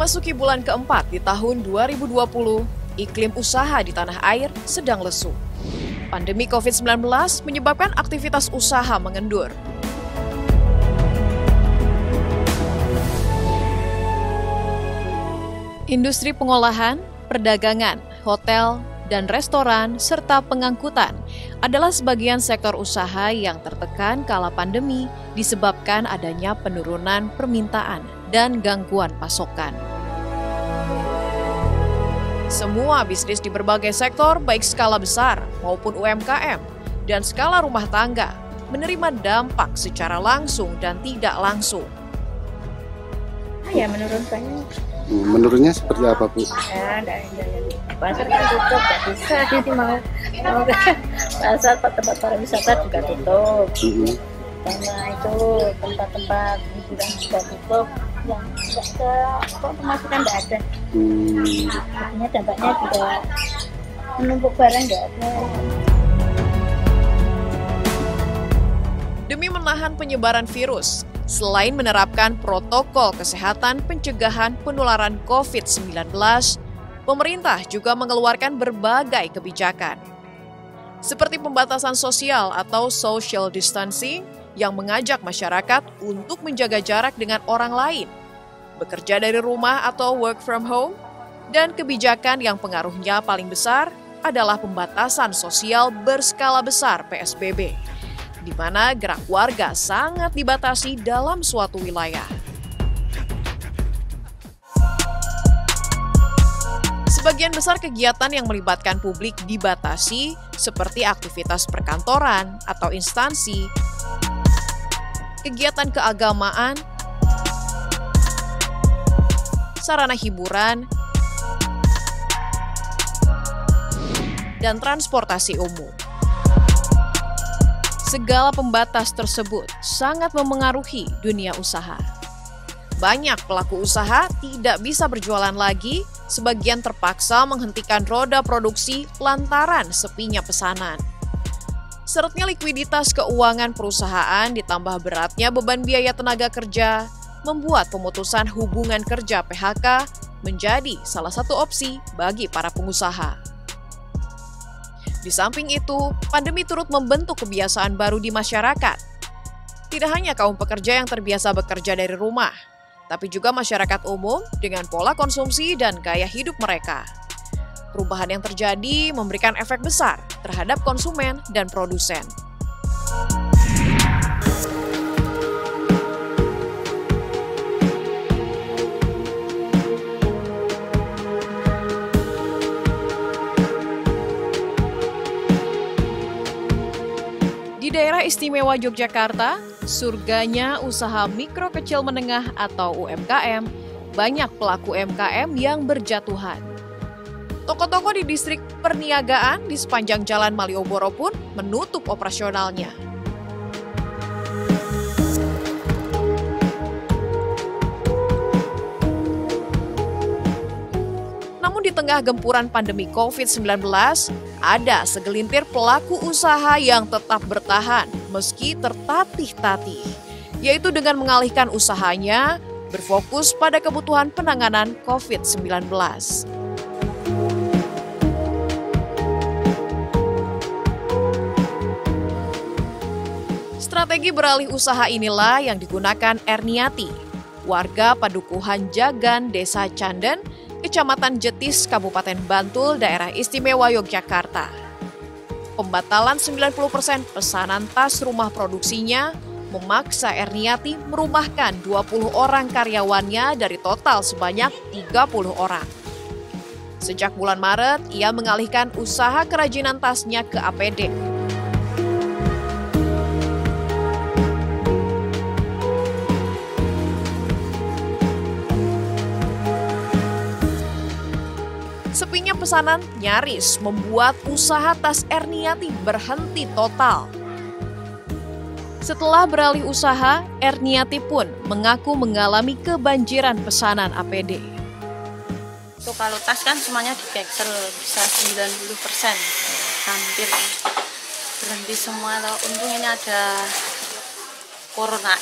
Memasuki bulan keempat di tahun 2020, iklim usaha di tanah air sedang lesu. Pandemi COVID-19 menyebabkan aktivitas usaha mengendur. Industri pengolahan, perdagangan, hotel, dan restoran, serta pengangkutan adalah sebagian sektor usaha yang tertekan kala pandemi disebabkan adanya penurunan permintaan dan gangguan pasokan. Semua bisnis di berbagai sektor, baik skala besar maupun UMKM dan skala rumah tangga, menerima dampak secara langsung dan tidak langsung. Ya, menurun banyak. Menurunnya seperti apa, Bu? Ya, pasar kan tutup, nggak bisa. Jadi mau pasar, tempat pariwisata juga tutup. Karena itu tempat-tempat hiburan juga tutup. Yang nggak ada, kok pemasukan nggak ada. Artinya dampaknya juga menumpuk barang nggak ada. Demi menahan penyebaran virus, selain menerapkan protokol kesehatan pencegahan penularan COVID-19, pemerintah juga mengeluarkan berbagai kebijakan. Seperti pembatasan sosial atau social distancing yang mengajak masyarakat untuk menjaga jarak dengan orang lain, bekerja dari rumah atau work from home, dan kebijakan yang pengaruhnya paling besar adalah pembatasan sosial berskala besar PSBB, di mana gerak warga sangat dibatasi dalam suatu wilayah. Sebagian besar kegiatan yang melibatkan publik dibatasi, seperti aktivitas perkantoran atau instansi, kegiatan keagamaan, sarana hiburan, dan transportasi umum. Segala pembatas tersebut sangat memengaruhi dunia usaha. Banyak pelaku usaha tidak bisa berjualan lagi, sebagian terpaksa menghentikan roda produksi lantaran sepinya pesanan. Seretnya likuiditas keuangan perusahaan ditambah beratnya beban biaya tenaga kerja, membuat pemutusan hubungan kerja PHK menjadi salah satu opsi bagi para pengusaha. Di samping itu, pandemi turut membentuk kebiasaan baru di masyarakat. Tidak hanya kaum pekerja yang terbiasa bekerja dari rumah, tapi juga masyarakat umum dengan pola konsumsi dan gaya hidup mereka. Perubahan yang terjadi memberikan efek besar terhadap konsumen dan produsen. Di daerah istimewa Yogyakarta, surganya usaha mikro kecil menengah atau UMKM, banyak pelaku UMKM yang berjatuhan. Toko-toko di distrik perniagaan di sepanjang Jalan Malioboro pun menutup operasionalnya. Namun di tengah gempuran pandemi COVID-19, ada segelintir pelaku usaha yang tetap bertahan meski tertatih-tatih, yaitu dengan mengalihkan usahanya berfokus pada kebutuhan penanganan COVID-19. Strategi beralih usaha inilah yang digunakan Erniati, warga Padukuhan Jagan, Desa Canden, Kecamatan Jetis, Kabupaten Bantul, Daerah Istimewa Yogyakarta. Pembatalan 90% pesanan tas rumah produksinya memaksa Erniati merumahkan 20 orang karyawannya dari total sebanyak 30 orang. Sejak bulan Maret, ia mengalihkan usaha kerajinan tasnya ke APD. Sepinya pesanan nyaris membuat usaha tas Erniati berhenti total. Setelah beralih usaha, Erniati pun mengaku mengalami kebanjiran pesanan APD. Tuh, kalau tas kan semuanya di cancel, bisa 90%. Hampir berhenti semua. Untung ini ada corona,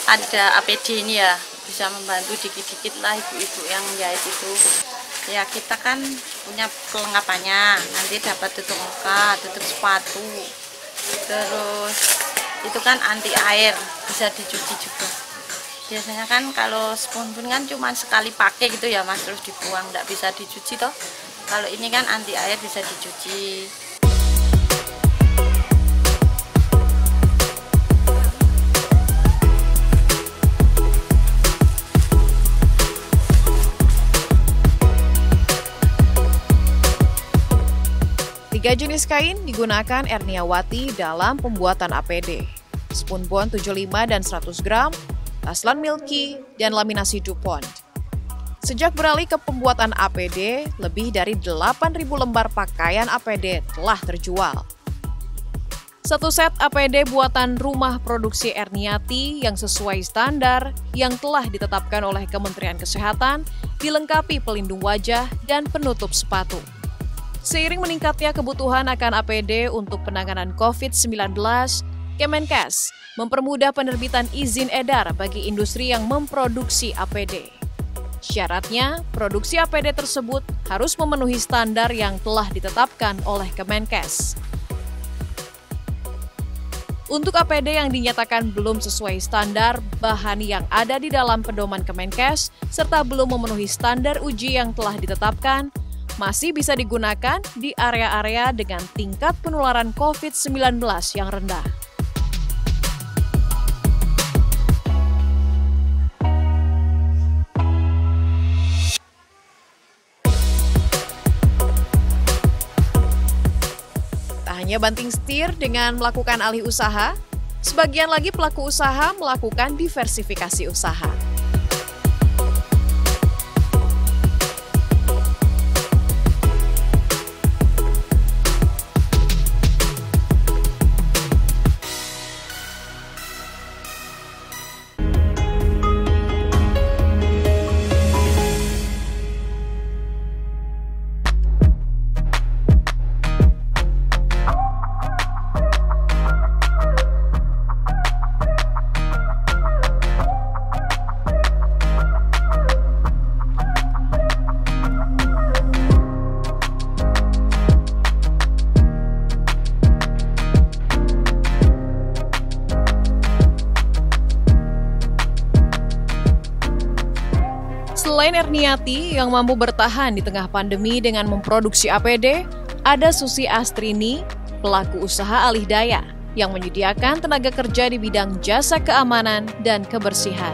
ada APD ini ya. bisa membantu dikit-dikit lah ibu-ibu yang jahit itu. Ya kita kan punya kelengkapannya, nanti dapat tutup muka, tutup sepatu, terus itu kan anti air, bisa dicuci juga. Biasanya kan kalau spons kan cuma sekali pakai gitu ya Mas, terus dibuang, nggak bisa dicuci toh. Kalau ini kan anti air, bisa dicuci. Tiga jenis kain digunakan Erniawati dalam pembuatan APD. Spunbond 75 dan 100 gram, Taslan Milky, dan laminasi DuPont. Sejak beralih ke pembuatan APD, lebih dari 8.000 lembar pakaian APD telah terjual. Satu set APD buatan rumah produksi Erniati yang sesuai standar yang telah ditetapkan oleh Kementerian Kesehatan, dilengkapi pelindung wajah dan penutup sepatu. Seiring meningkatnya kebutuhan akan APD untuk penanganan COVID-19, Kemenkes mempermudah penerbitan izin edar bagi industri yang memproduksi APD. Syaratnya, produksi APD tersebut harus memenuhi standar yang telah ditetapkan oleh Kemenkes. Untuk APD yang dinyatakan belum sesuai standar, bahan yang ada di dalam pedoman Kemenkes, serta belum memenuhi standar uji yang telah ditetapkan, masih bisa digunakan di area-area dengan tingkat penularan COVID-19 yang rendah. Tak hanya banting setir dengan melakukan alih usaha, sebagian lagi pelaku usaha melakukan diversifikasi usaha. Selain Erniati yang mampu bertahan di tengah pandemi dengan memproduksi APD, ada Susi Astrini, pelaku usaha alih daya, yang menyediakan tenaga kerja di bidang jasa keamanan dan kebersihan.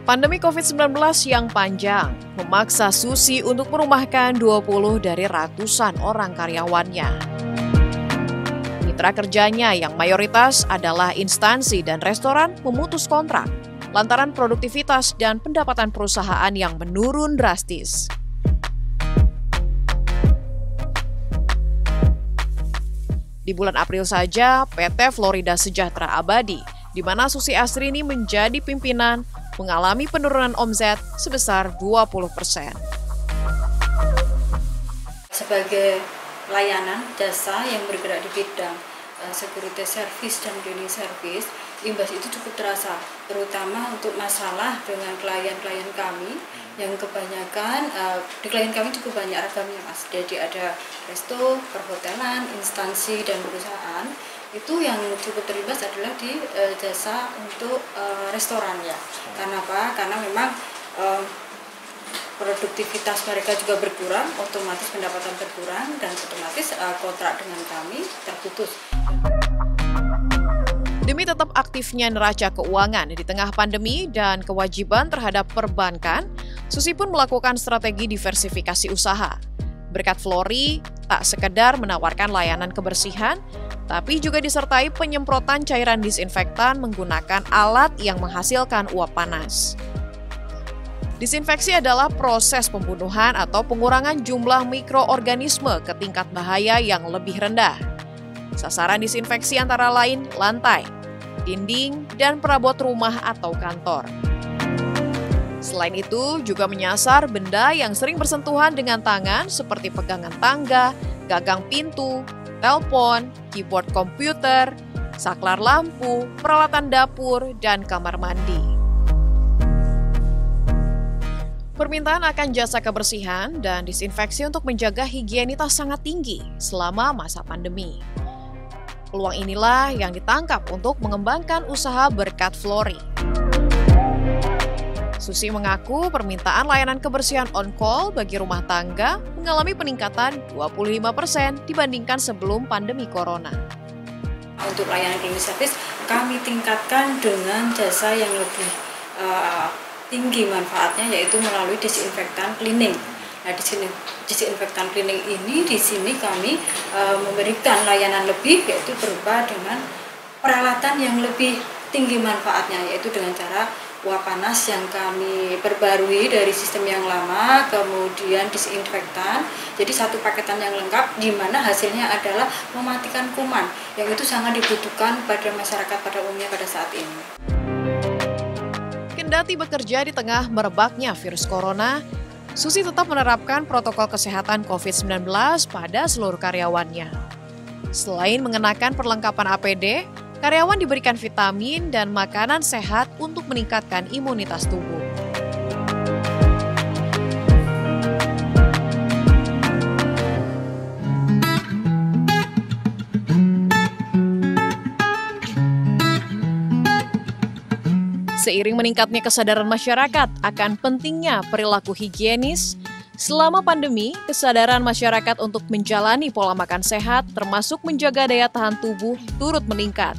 Pandemi COVID-19 yang panjang memaksa Susi untuk merumahkan 20 dari ratusan orang karyawannya. Mitra kerjanya yang mayoritas adalah instansi dan restoran memutus kontrak lantaran produktivitas dan pendapatan perusahaan yang menurun drastis. Di bulan April saja, PT Florida Sejahtera Abadi, di mana Susi Astrini menjadi pimpinan, mengalami penurunan omset sebesar 20%. Sebagai layanan jasa yang bergerak di bidang security service dan cleaning service, imbas itu cukup terasa, terutama untuk masalah dengan klien-klien kami yang kebanyakan di klien kami cukup banyak ragamnya Mas. Jadi ada resto, perhotelan, instansi dan perusahaan. Itu yang cukup terimbas adalah di jasa untuk restoran ya. Karena apa? Karena memang produktivitas mereka juga berkurang, otomatis pendapatan berkurang, dan otomatis kontrak dengan kami terputus. Demi tetap aktifnya neraca keuangan di tengah pandemi dan kewajiban terhadap perbankan, Susi pun melakukan strategi diversifikasi usaha. Berkat Flori, tak sekedar menawarkan layanan kebersihan, tapi juga disertai penyemprotan cairan disinfektan menggunakan alat yang menghasilkan uap panas. Disinfeksi adalah proses pembunuhan atau pengurangan jumlah mikroorganisme ke tingkat bahaya yang lebih rendah. Sasaran disinfeksi antara lain lantai, dinding, dan perabot rumah atau kantor. Selain itu, juga menyasar benda yang sering bersentuhan dengan tangan seperti pegangan tangga, gagang pintu, telepon, keyboard komputer, saklar lampu, peralatan dapur, dan kamar mandi. Permintaan akan jasa kebersihan dan disinfeksi untuk menjaga higienitas sangat tinggi selama masa pandemi. Peluang inilah yang ditangkap untuk mengembangkan usaha Berkat Flori. Susi mengaku permintaan layanan kebersihan on-call bagi rumah tangga mengalami peningkatan 25% dibandingkan sebelum pandemi corona. Untuk layanan cleaning service, kami tingkatkan dengan jasa yang lebih tinggi manfaatnya, yaitu melalui disinfektan cleaning. Nah, disinfektan cleaning ini di sini kami memberikan layanan lebih, yaitu berupa dengan peralatan yang lebih tinggi manfaatnya, yaitu dengan cara uap panas yang kami perbarui dari sistem yang lama, kemudian disinfektan. Jadi satu paketan yang lengkap, di mana hasilnya adalah mematikan kuman, yang itu sangat dibutuhkan pada masyarakat pada umumnya pada saat ini. Kendati bekerja di tengah merebaknya virus corona, Susi tetap menerapkan protokol kesehatan COVID-19 pada seluruh karyawannya. Selain mengenakan perlengkapan APD, karyawan diberikan vitamin dan makanan sehat untuk meningkatkan imunitas tubuh. Seiring meningkatnya kesadaran masyarakat akan pentingnya perilaku higienis, selama pandemi, kesadaran masyarakat untuk menjalani pola makan sehat termasuk menjaga daya tahan tubuh turut meningkat,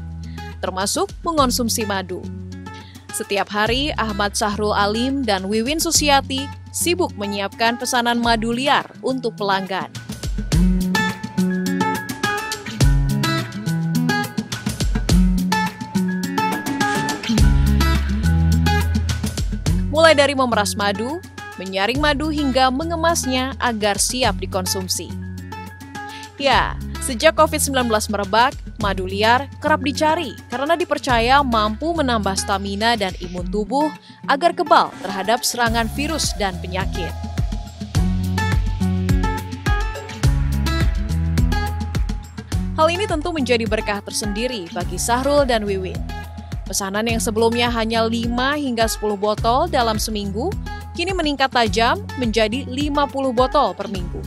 termasuk mengonsumsi madu. Setiap hari, Ahmad Sahrul Alim dan Wiwin Susiati sibuk menyiapkan pesanan madu liar untuk pelanggan. Mulai dari memeras madu, menyaring madu hingga mengemasnya agar siap dikonsumsi. Ya, sejak COVID-19 merebak, madu liar kerap dicari karena dipercaya mampu menambah stamina dan imun tubuh agar kebal terhadap serangan virus dan penyakit. Hal ini tentu menjadi berkah tersendiri bagi Sahrul dan Wiwin. Pesanan yang sebelumnya hanya 5 hingga 10 botol dalam seminggu, kini meningkat tajam menjadi 50 botol per minggu.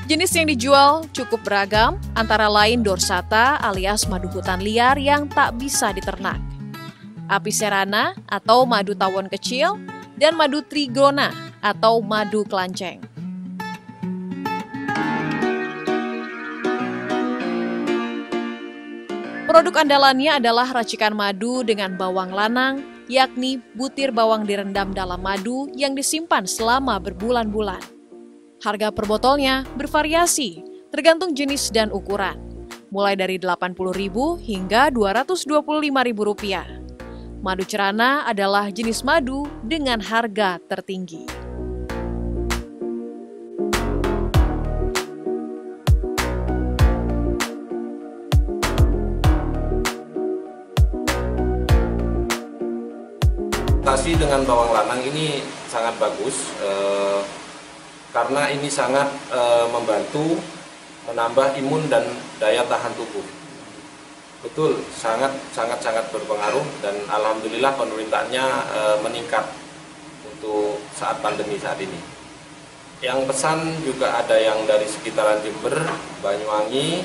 Jenis yang dijual cukup beragam, antara lain dorsata alias madu hutan liar yang tak bisa diternak, apicerana atau madu tawon kecil, dan madu trigona atau madu kelanceng. Produk andalannya adalah racikan madu dengan bawang lanang, yakni butir bawang direndam dalam madu yang disimpan selama berbulan-bulan. Harga per botolnya bervariasi, tergantung jenis dan ukuran, mulai dari Rp80.000 hingga Rp225.000. Madu cerana adalah jenis madu dengan harga tertinggi. Fermentasi dengan bawang lanang ini sangat bagus karena ini sangat membantu menambah imun dan daya tahan tubuh. Betul, sangat berpengaruh dan alhamdulillah penurunannya meningkat untuk saat pandemi saat ini. Yang pesan juga ada yang dari sekitaran Jember, Banyuwangi,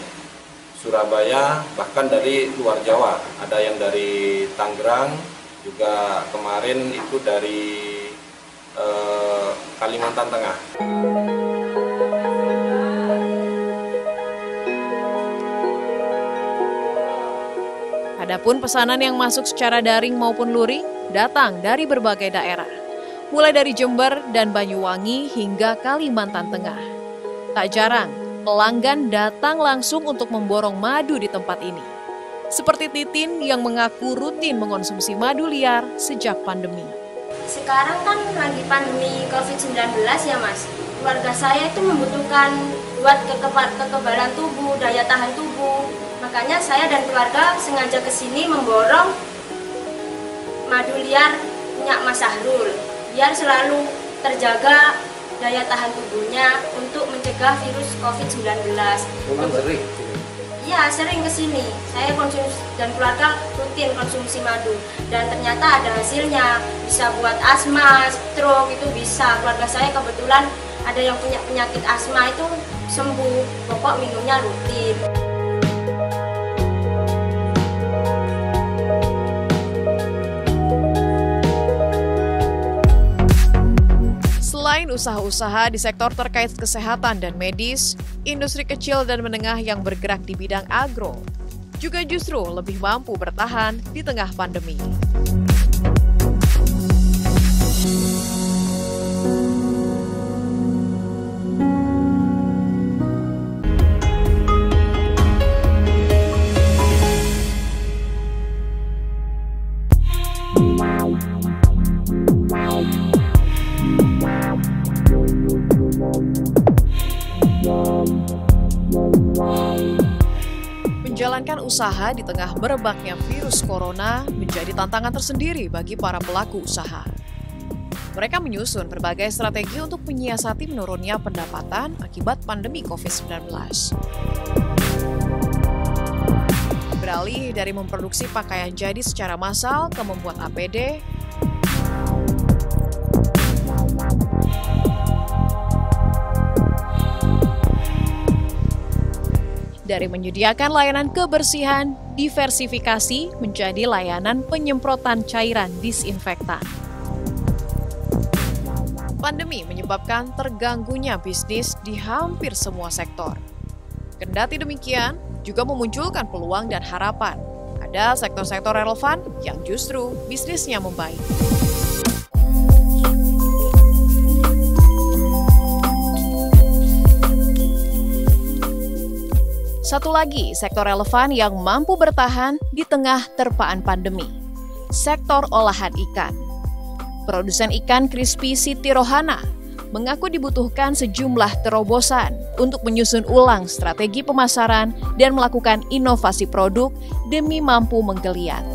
Surabaya, bahkan dari luar Jawa. Ada yang dari Tangerang, juga kemarin itu dari Kalimantan Tengah. Adapun pesanan yang masuk secara daring maupun luring datang dari berbagai daerah, mulai dari Jember dan Banyuwangi hingga Kalimantan Tengah. Tak jarang, pelanggan datang langsung untuk memborong madu di tempat ini. Seperti Titin yang mengaku rutin mengonsumsi madu liar sejak pandemi. Sekarang kan lagi pandemi COVID-19 ya Mas. Keluarga saya itu membutuhkan buat kekebalan tubuh, daya tahan tubuh. Makanya saya dan keluarga sengaja ke sini memborong madu liar punya Mas Sahrul, biar selalu terjaga daya tahan tubuhnya untuk mencegah mencegah virus COVID-19. Memang sering? Iya, sering kesini. Saya konsumsi dan keluarga rutin konsumsi madu. Dan ternyata ada hasilnya. Bisa buat asma, stroke itu bisa. Keluarga saya kebetulan ada yang punya penyakit asma itu sembuh. Pokok minumnya rutin. Selain usaha-usaha di sektor terkait kesehatan dan medis, industri kecil dan menengah yang bergerak di bidang agro juga justru lebih mampu bertahan di tengah pandemi. Menjalankan usaha di tengah merebaknya virus corona menjadi tantangan tersendiri bagi para pelaku usaha. Mereka menyusun berbagai strategi untuk menyiasati menurunnya pendapatan akibat pandemi COVID-19. Beralih dari memproduksi pakaian jadi secara massal ke membuat APD, dari menyediakan layanan kebersihan, diversifikasi menjadi layanan penyemprotan cairan disinfektan. Pandemi menyebabkan terganggunya bisnis di hampir semua sektor. Kendati demikian, juga memunculkan peluang dan harapan. Ada sektor-sektor relevan yang justru bisnisnya membaik. Satu lagi sektor relevan yang mampu bertahan di tengah terpaan pandemi, sektor olahan ikan. Produsen ikan crispy Siti Rohana mengaku dibutuhkan sejumlah terobosan untuk menyusun ulang strategi pemasaran dan melakukan inovasi produk demi mampu menggeliat.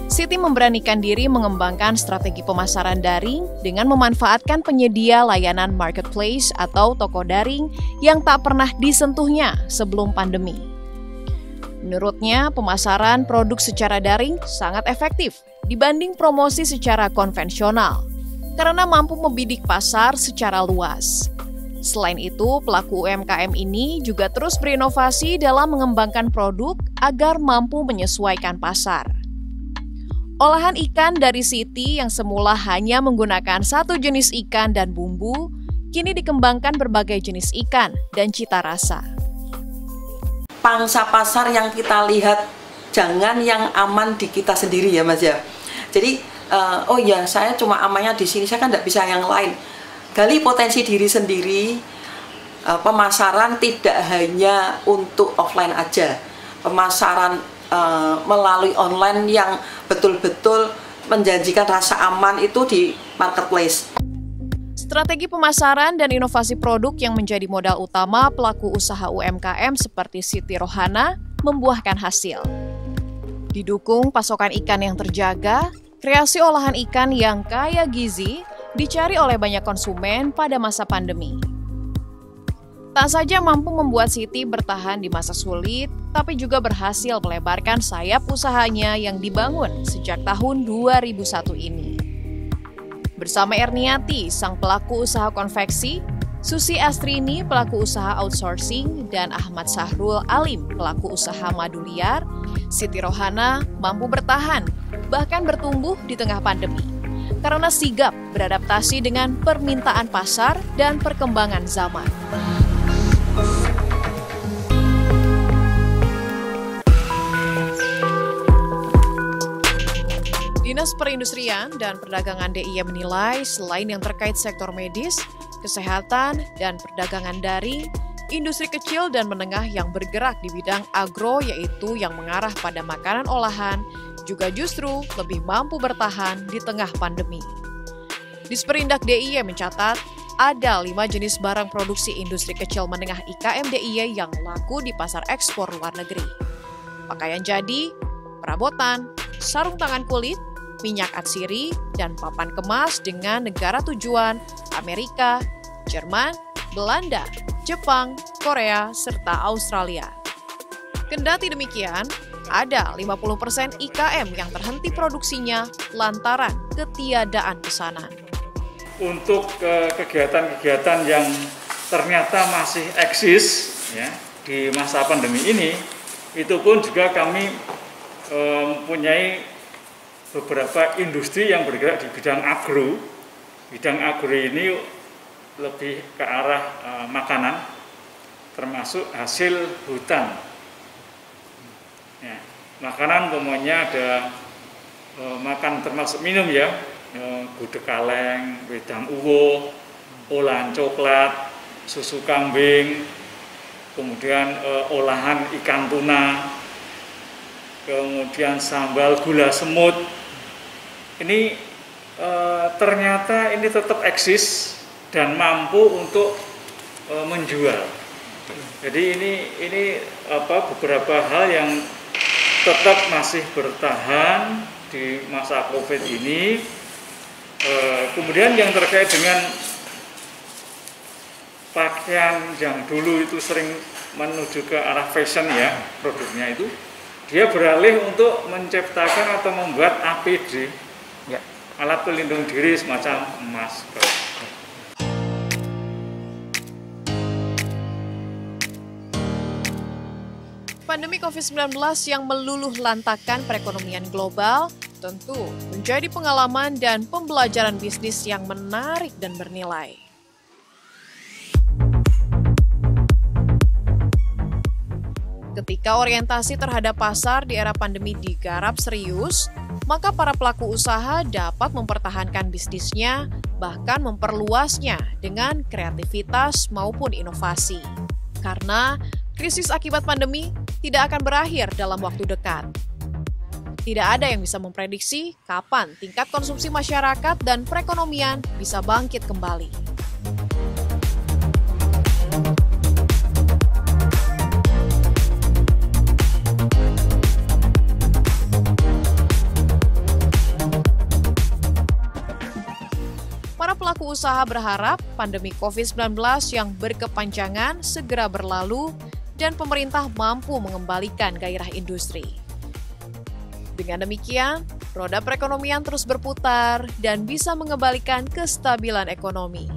Siti memberanikan diri mengembangkan strategi pemasaran daring dengan memanfaatkan penyedia layanan marketplace atau toko daring yang tak pernah disentuhnya sebelum pandemi. Menurutnya, pemasaran produk secara daring sangat efektif dibanding promosi secara konvensional karena mampu membidik pasar secara luas. Selain itu, pelaku UMKM ini juga terus berinovasi dalam mengembangkan produk agar mampu menyesuaikan pasar. Olahan ikan dari Siti yang semula hanya menggunakan satu jenis ikan dan bumbu, kini dikembangkan berbagai jenis ikan dan cita rasa. Pangsa pasar yang kita lihat jangan yang aman di kita sendiri ya Mas ya. Jadi oh ya saya cuma amannya di sini, saya kan tidak bisa yang lain. Gali potensi diri sendiri. Pemasaran tidak hanya untuk offline aja. Pemasaran melalui online yang betul-betul menjanjikan rasa aman itu di marketplace. Strategi pemasaran dan inovasi produk yang menjadi modal utama pelaku usaha UMKM seperti Siti Rohana membuahkan hasil. Didukung pasokan ikan yang terjaga, kreasi olahan ikan yang kaya gizi dicari oleh banyak konsumen pada masa pandemi. Tak saja mampu membuat Siti bertahan di masa sulit, tapi juga berhasil melebarkan sayap usahanya yang dibangun sejak tahun 2001 ini. Bersama Erniati, sang pelaku usaha konveksi, Susi Astrini, pelaku usaha outsourcing, dan Ahmad Sahrul Alim, pelaku usaha madu liar, Siti Rohana mampu bertahan, bahkan bertumbuh di tengah pandemi, karena sigap beradaptasi dengan permintaan pasar dan perkembangan zaman. Dinas Perindustrian dan Perdagangan DIY menilai selain yang terkait sektor medis, kesehatan, dan perdagangan daring, industri kecil dan menengah yang bergerak di bidang agro yaitu yang mengarah pada makanan olahan juga justru lebih mampu bertahan di tengah pandemi. Disperindak DIY mencatat ada 5 jenis barang produksi industri kecil menengah IKM DIY yang laku di pasar ekspor luar negeri. Pakaian jadi, perabotan, sarung tangan kulit, minyak atsiri, dan papan kemas dengan negara tujuan Amerika, Jerman, Belanda, Jepang, Korea, serta Australia. Kendati demikian, ada 50% IKM yang terhenti produksinya lantaran ketiadaan pesanan. Untuk kegiatan-kegiatan yang ternyata masih eksis ya, di masa pandemi ini, itu pun juga kami mempunyai beberapa industri yang bergerak di bidang agro. Bidang agro ini lebih ke arah makanan, termasuk hasil hutan. Ya, makanan umpamanya ada makan termasuk minum ya, gudeg kaleng, wedang uwo, olahan coklat, susu kambing, kemudian olahan ikan tuna, kemudian sambal gula semut. Ini ternyata ini tetap eksis dan mampu untuk menjual. Jadi ini beberapa hal yang tetap masih bertahan di masa COVID ini. Kemudian yang terkait dengan pakaian yang dulu itu sering menuju ke arah fashion ya, produknya itu, dia beralih untuk menciptakan atau membuat APD, ya, alat pelindung diri semacam masker. Pandemi COVID-19 yang meluluh lantakkan perekonomian global tentu menjadi pengalaman dan pembelajaran bisnis yang menarik dan bernilai. Ketika orientasi terhadap pasar di era pandemi digarap serius, maka para pelaku usaha dapat mempertahankan bisnisnya, bahkan memperluasnya dengan kreativitas maupun inovasi. Karena krisis akibat pandemi tidak akan berakhir dalam waktu dekat. Tidak ada yang bisa memprediksi kapan tingkat konsumsi masyarakat dan perekonomian bisa bangkit kembali. Para pelaku usaha berharap pandemi COVID-19 yang berkepanjangan segera berlalu dan pemerintah mampu mengembalikan gairah industri. Dengan demikian, roda perekonomian terus berputar dan bisa mengembalikan kestabilan ekonomi.